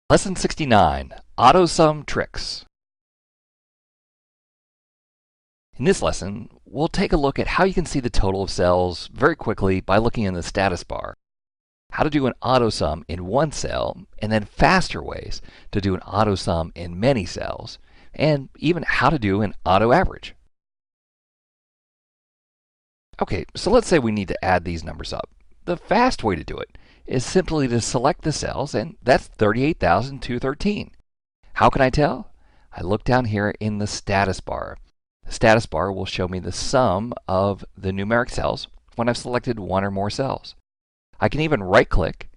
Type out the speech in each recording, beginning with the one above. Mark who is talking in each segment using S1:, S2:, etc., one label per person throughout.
S1: Lesson 69, AutoSum Tricks. In this lesson, we'll take a look at how you can see the total of cells very quickly by looking in the status bar, how to do an AutoSum in one cell, and then faster ways to do an AutoSum in many cells, and even how to do an auto average. Okay, so let's say we need to add these numbers up. The fast way to do it is simply to select the cells, and that's 38,213. How can I tell? I look down here in the status bar. The status bar will show me the sum of the numeric cells when I've selected one or more cells. I can even right-click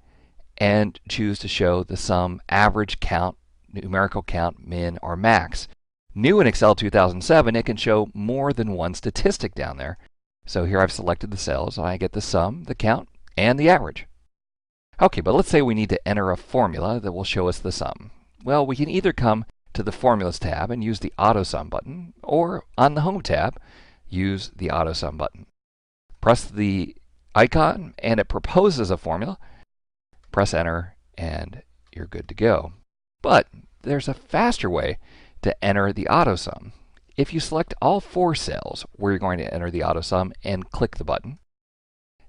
S1: and choose to show the sum, average, count, numerical count, min, or max. New in Excel 2007, it can show more than one statistic down there. So here I've selected the cells, and I get the sum, the count, and the average. Okay, but let's say we need to enter a formula that will show us the sum. Well, we can either come to the Formulas tab and use the AutoSum button, or on the Home tab, use the AutoSum button. Press the icon, and it proposes a formula. Press Enter, and you're good to go. But there's a faster way to enter the AutoSum. If you select all four cells where you're going to enter the AutoSum and click the button,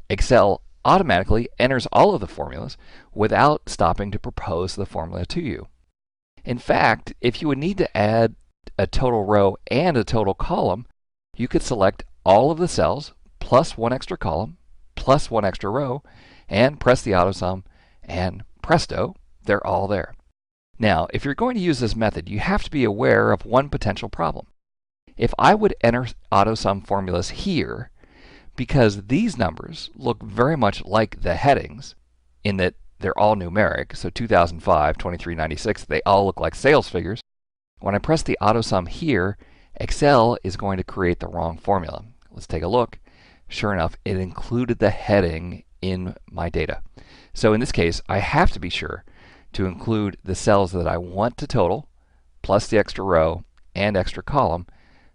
S1: Excel automatically enters all of the formulas without stopping to propose the formula to you. In fact, if you would need to add a total row and a total column, you could select all of the cells plus one extra column plus one extra row and press the AutoSum, and presto, they're all there. Now, if you're going to use this method, you have to be aware of one potential problem. If I would enter AutoSum formulas here, because these numbers look very much like the headings in that they're all numeric, so 2005, 2396, they all look like sales figures. When I press the AutoSum here, Excel is going to create the wrong formula. Let's take a look. Sure enough, it included the heading in my data. So in this case, I have to be sure to include the cells that I want to total, plus the extra row and extra column.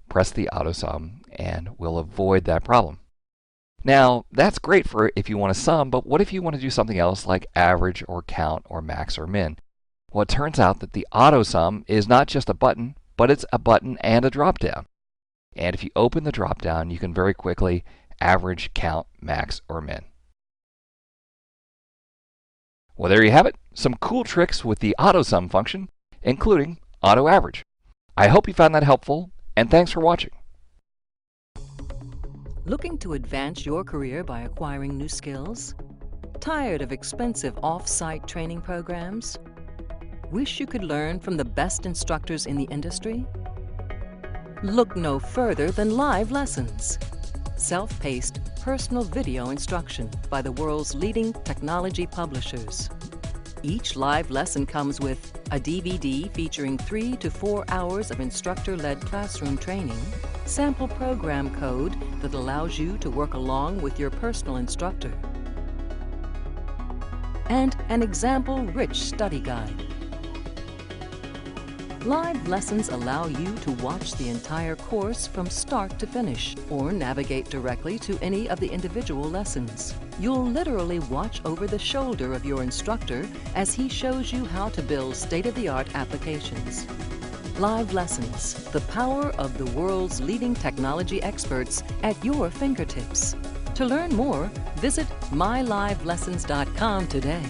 S1: Press the AutoSum, and we'll avoid that problem. Now, that's great for if you want to sum, but what if you want to do something else like average or count or max or min? Well, it turns out that the AutoSum is not just a button, but it's a button and a drop-down. And if you open the drop-down, you can very quickly average, count, max, or min. Well, there you have it. Some cool tricks with the AutoSum function, including auto average. I hope you found that helpful, and thanks for watching.
S2: Looking to advance your career by acquiring new skills? Tired of expensive off-site training programs? Wish you could learn from the best instructors in the industry? Look no further than live lessons. Self-paced, personal video instruction by the world's leading technology publishers. Each live lesson comes with a DVD featuring 3 to 4 hours of instructor-led classroom training, sample program code that allows you to work along with your personal instructor, and an example-rich study guide. Live lessons allow you to watch the entire course from start to finish, or navigate directly to any of the individual lessons. You'll literally watch over the shoulder of your instructor as he shows you how to build state-of-the-art applications. Live lessons, the power of the world's leading technology experts at your fingertips. To learn more, visit mylivelessons.com today.